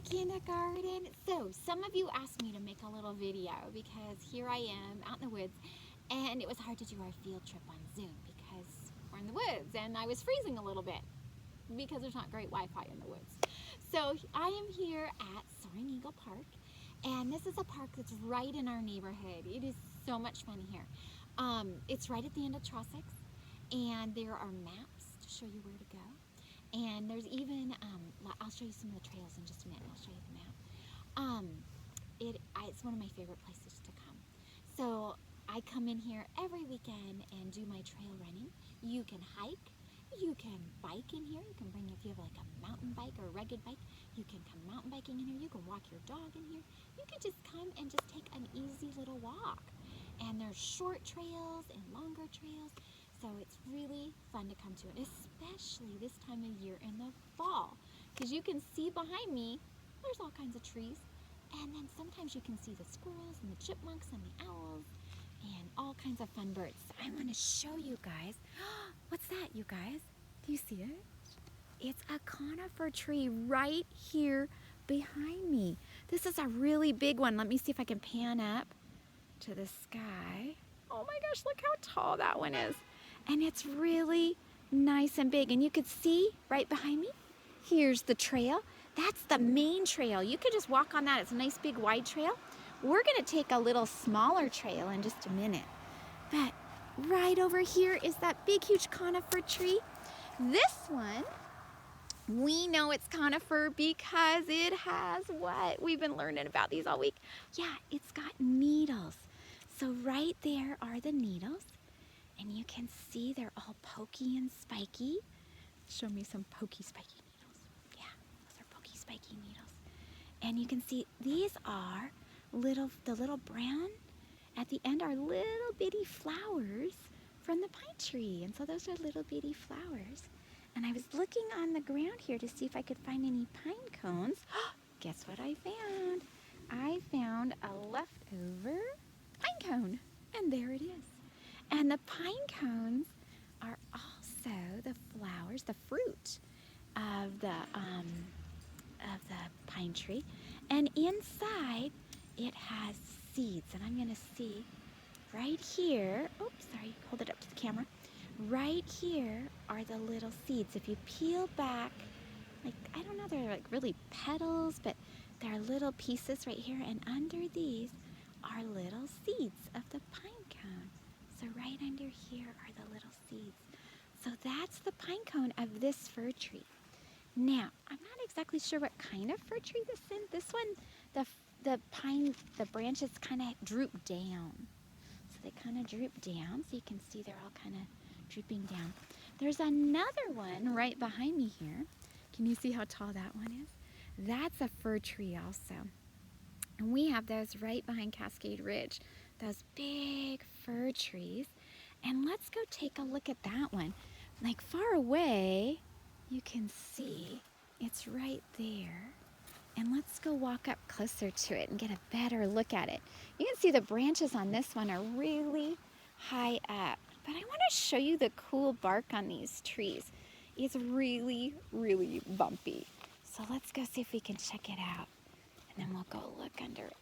kindergarten. So some of you asked me to make a little video because here I am out in the woods, and it was hard to do our field trip on Zoom because we're in the woods and I was freezing a little bit because there's not great Wi-Fi in the woods. So I am here at Soaring Eagle Park, and this is a park that's right in our neighborhood. It is so much fun here. It's right at the end of Trossachs, and there are maps to show you where to go. And there's even, I'll show you some of the trails in just a minute. I'll show you the map. It's one of my favorite places to come. So I come in here every weekend and do my trail running. You can hike. You can bike in here. You can bring, if you have like a mountain bike or a rugged bike, you can come mountain biking in here. You can walk your dog in here. You can just come and just take an easy little walk. And there's short trails and longer trails. So it's really fun to come to it, especially this time of year in the fall. Because you can see behind me, there's all kinds of trees. And then sometimes you can see the squirrels and the chipmunks and the owls and all kinds of fun birds. I want to show you guys. What's that, you guys? Do you see it? It's a conifer tree right here behind me. This is a really big one. Let me see if I can pan up to the sky. Oh my gosh, look how tall that one is. And it's really nice and big. And you could see right behind me, here's the trail. That's the main trail. You could just walk on that. It's a nice big wide trail. We're gonna take a little smaller trail in just a minute. But right over here is that big, huge conifer tree. This one, we know it's conifer because it has what? We've been learning about these all week. Yeah, it's got needles. So right there are the needles. And you can see they're all pokey and spiky. Show me some pokey, spiky needles. Yeah, those are pokey, spiky needles. And you can see these are the little brown at the end are little bitty flowers from the pine tree. And so those are little bitty flowers. And I was looking on the ground here to see if I could find any pine cones. Guess what I found? I found a leftover pine cone. And there it is. And the pine cones are also the flowers, the fruit of the pine tree. And inside it has seeds. And I'm going to see right here, oops, sorry, hold it up to the camera. Right here are the little seeds. If you peel back, like, I don't know, they're like really petals, but they're little pieces right here. And under these are little seeds of the pine cone. So right under here are the little seeds. So that's the pine cone of this fir tree. Now, I'm not exactly sure what kind of fir tree this is. This one, the branches kind of droop down. So they kind of droop down. So you can see they're all kind of drooping down. There's another one right behind me here. Can you see how tall that one is? That's a fir tree also. And we have those right behind Cascade Ridge. Those big fir trees. And let's go take a look at that one. Like far away, you can see it's right there. And let's go walk up closer to it and get a better look at it. You can see the branches on this one are really high up. But I want to show you the cool bark on these trees. It's really, really bumpy. So let's go see if we can check it out. And then we'll go look under it.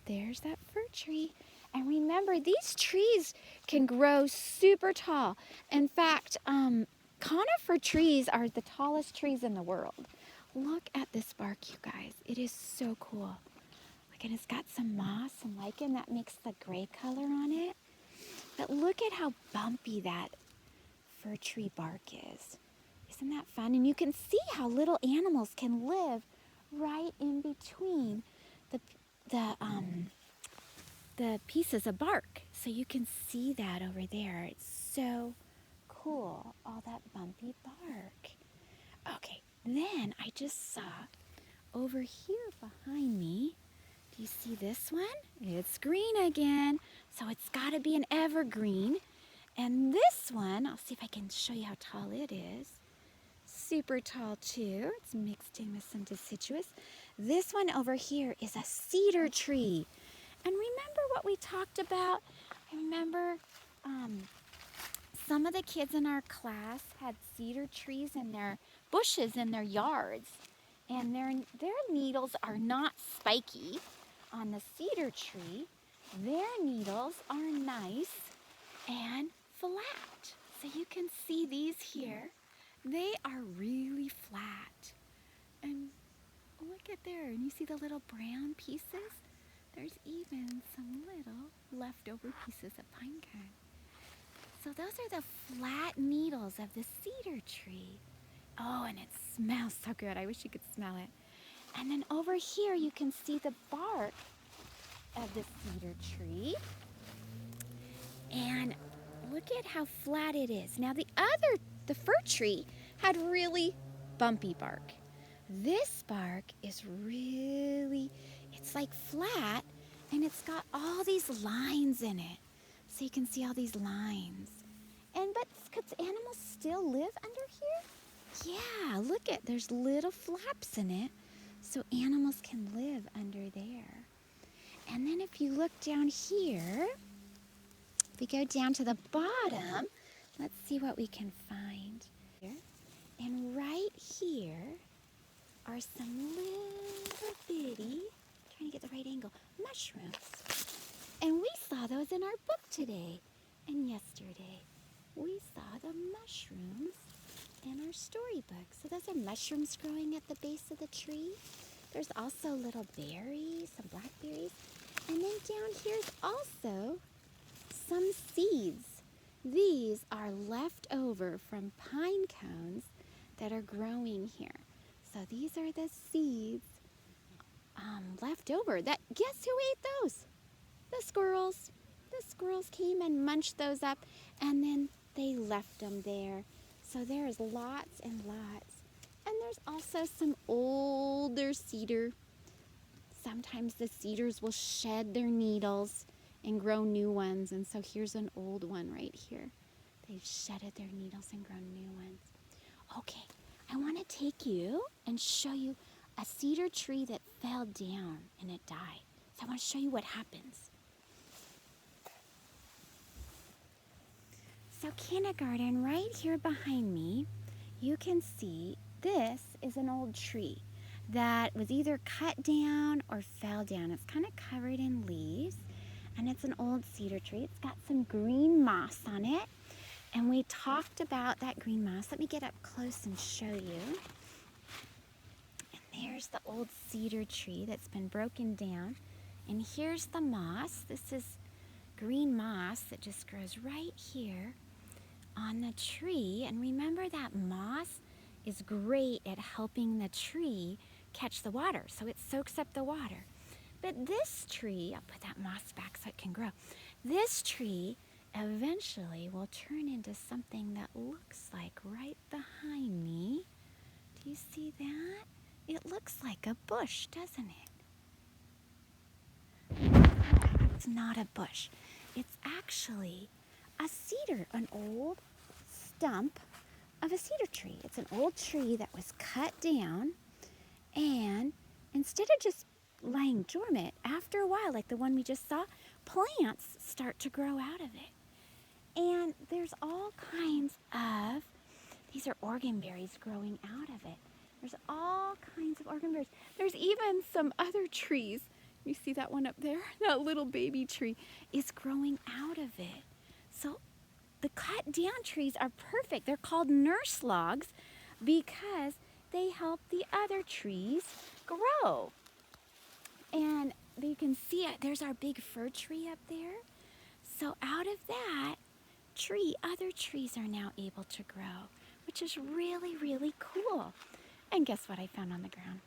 There's that fir tree. And remember, these trees can grow super tall. In fact, conifer trees are the tallest trees in the world. Look at this bark, you guys. It is so cool. Look, and it's got some moss and lichen that makes the gray color on it. But look at how bumpy that fir tree bark is. Isn't that fun? And you can see how little animals can live right in between the pieces of bark. So you can see that over there. It's so cool, all that bumpy bark. Okay, then I just saw over here behind me, do you see this one? It's green again. So it's got to be an evergreen. And this one, I'll see if I can show you how tall it is. Super tall too. It's mixed in with some deciduous. This one over here is a cedar tree. And remember what we talked about? I remember some of the kids in our class had cedar trees in their bushes in their yards. And their needles are not spiky on the cedar tree. Their needles are nice and flat. So you can see these here. They are really flat. And look at there, and you see the little brown pieces? There's even some little leftover pieces of pine cone. So those are the flat needles of the cedar tree. Oh, and it smells so good. I wish you could smell it. And then over here you can see the bark of the cedar tree. And look at how flat it is. Now the fir tree had really bumpy bark. This bark is really, it's like flat, and it's got all these lines in it. So you can see all these lines. But could animals still live under here? Yeah, look at, there's little flaps in it, so animals can live under there. And then if you look down here, if we go down to the bottom, let's see what we can find. And right here are some little bitty, trying to get the right angle, mushrooms. And we saw those in our book today and yesterday. We saw the mushrooms in our storybook. So those are mushrooms growing at the base of the tree. There's also little berries, some blackberries. And then down here's also some seeds. These are left over from pine cones that are growing here. So these are the seeds left over. Guess who ate those? The squirrels. The squirrels came and munched those up, and then they left them there. So there's lots and lots. And there's also some older cedar. Sometimes the cedars will shed their needles and grow new ones. And so here's an old one right here. They've shedded their needles and grown new ones. Okay, I want to take you and show you a cedar tree that fell down and it died. So I want to show you what happens. So kindergarten, right here behind me, you can see this is an old tree that was either cut down or fell down. It's kind of covered in leaves, and it's an old cedar tree. It's got some green moss on it, and we talked about that green moss. Let me get up close and show you. And there's the old cedar tree that's been broken down, and here's the moss. This is green moss that just grows right here on the tree. And remember that moss is great at helping the tree catch the water, so it soaks up the water. But this tree, I'll put that moss back so it can grow. This tree eventually will turn into something that looks like right behind me. Do you see that? It looks like a bush, doesn't it? It's not a bush. It's actually a cedar, an old stump of a cedar tree. It's an old tree that was cut down, and instead of just lying dormant, after a while, like the one we just saw, plants start to grow out of it. And there's all kinds of, these are organberries growing out of it. There's all kinds of organberries. There's even some other trees. You see that one up there? That little baby tree is growing out of it. So the cut down trees are perfect. They're called nurse logs because they help the other trees grow. And you can see it. There's our big fir tree up there. So out of that tree, other trees are now able to grow, which is really, really cool. And guess what I found on the ground?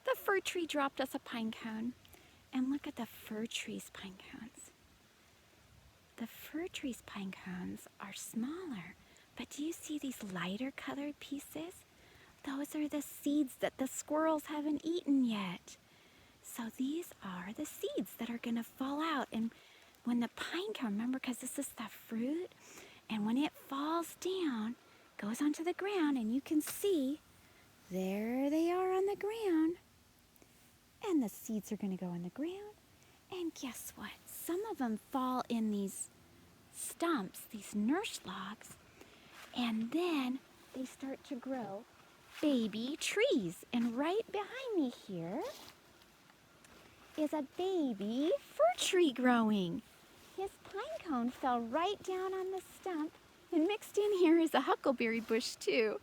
The fir tree dropped us a pine cone. And look at the fir tree's pine cones. The fir tree's pine cones are smaller, but do you see these lighter colored pieces? Those are the seeds that the squirrels haven't eaten yet. So these are the seeds that are going to fall out. And when the pine cone, remember, because this is the fruit, and when it falls down, goes onto the ground, and you can see, there they are on the ground. And the seeds are going to go in the ground. And guess what? Some of them fall in these stumps, these nurse logs, and then they start to grow baby trees. And right behind me here is a baby fir tree growing. His pine cone fell right down on the stump, and mixed in here is a huckleberry bush too.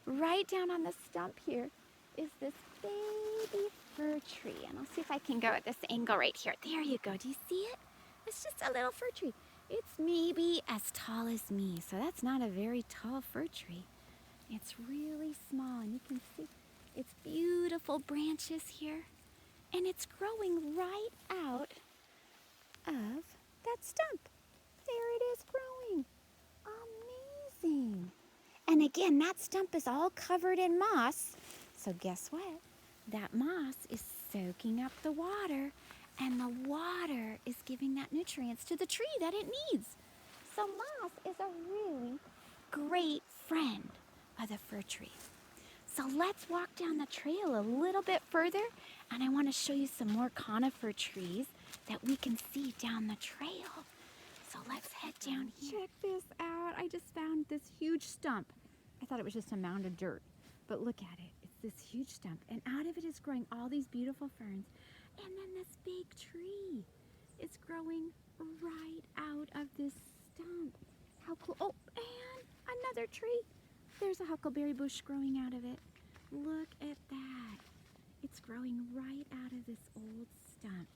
Right down on the stump here is this baby fir tree. And I'll see if I can go at this angle right here. There you go. Do you see it? It's just a little fir tree. It's maybe as tall as me, so that's not a very tall fir tree. It's really small, and you can see its beautiful branches here. And it's growing right out of that stump. There it is growing. Amazing. And again, that stump is all covered in moss. So guess what? That moss is soaking up the water, and the water is giving that nutrients to the tree that it needs. So moss is a really great friend of the fir tree. So let's walk down the trail a little bit further, and I want to show you some more conifer trees that we can see down the trail. So let's head down here. Check this out. I just found this huge stump. I thought it was just a mound of dirt, but look at it. It's this huge stump, and out of it is growing all these beautiful ferns. And then this big tree is growing right out of this stump. How cool. Oh, and another tree. There's a huckleberry bush growing out of it. Look at that. It's growing right out of this old stump.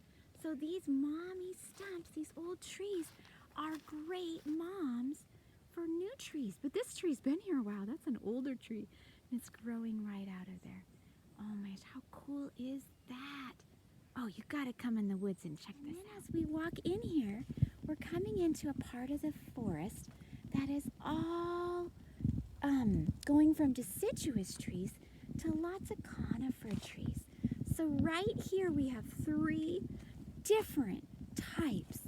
So these mommy stumps, these old trees, are great moms for new trees. But this tree's been here a while. That's an older tree, and it's growing right out of there. Oh my gosh, how cool is that? Oh, you gotta come in the woods and check this out. As we walk in here, we're coming into a part of the forest that is all going from deciduous trees to lots of conifer trees. So right here we have 3 different types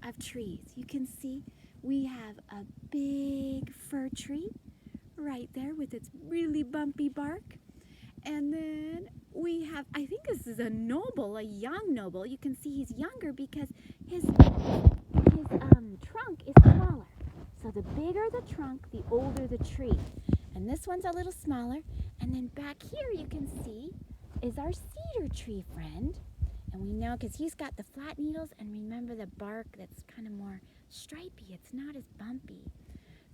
of trees. You can see we have a big fir tree right there with its really bumpy bark. And then we have, I think this is a noble, a young noble. You can see he's younger because his trunk is smaller. So the bigger the trunk, the older the tree. And this one's a little smaller. And then back here you can see is our cedar tree friend. And we know because he's got the flat needles, and remember the bark that's kind of more stripy. It's not as bumpy.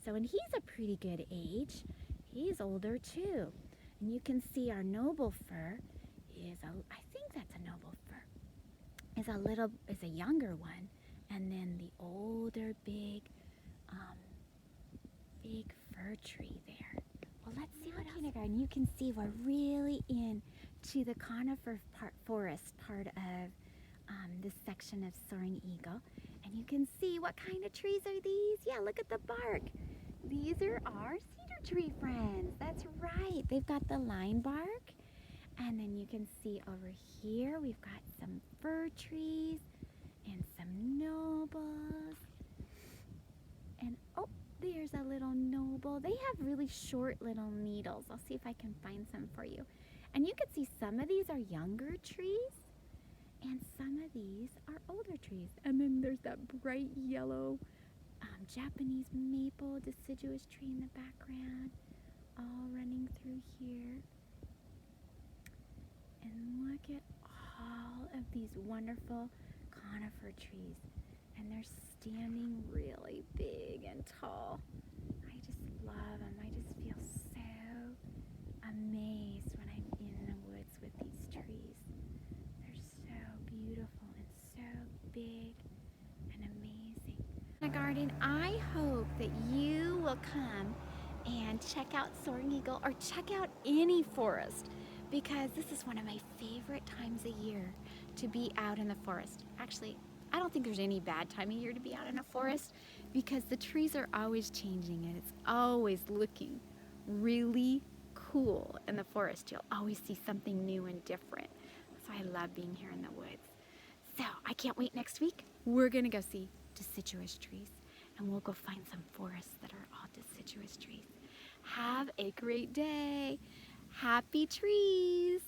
So, and he's a pretty good age. He's older too. And you can see our noble fir is I think that's a noble fir, is a younger one. And then the older big fir tree there. Well, let's see what kindergarten. You can see we're really in to the conifer forest part of this section of Soaring Eagle. And you can see what kind of trees are these? Yeah, look at the bark. These are our cedar tree friends. That's right. They've got the line bark. And then you can see over here we've got some fir trees and some nobles. And oh, there's a little noble. They have really short little needles. I'll see if I can find some for you. And you can see some of these are younger trees and some of these are older trees. And then there's that bright yellow Japanese maple deciduous tree in the background, all running through here. And look at all of these wonderful conifer trees. And they're standing really big and tall. I just love them. I just feel so amazed when I'm in the woods with these trees. They're so beautiful and so big and amazing. In the garden, I hope that you will come and check out Soaring Eagle or check out any forest, because this is one of my favorite times of year to be out in the forest. Actually, I don't think there's any bad time of year to be out in a forest because the trees are always changing and it's always looking really cool in the forest. You'll always see something new and different. So I love being here in the woods. So I can't wait next week. We're gonna go see deciduous trees and we'll go find some forests that are all deciduous trees. Have a great day. Happy trees.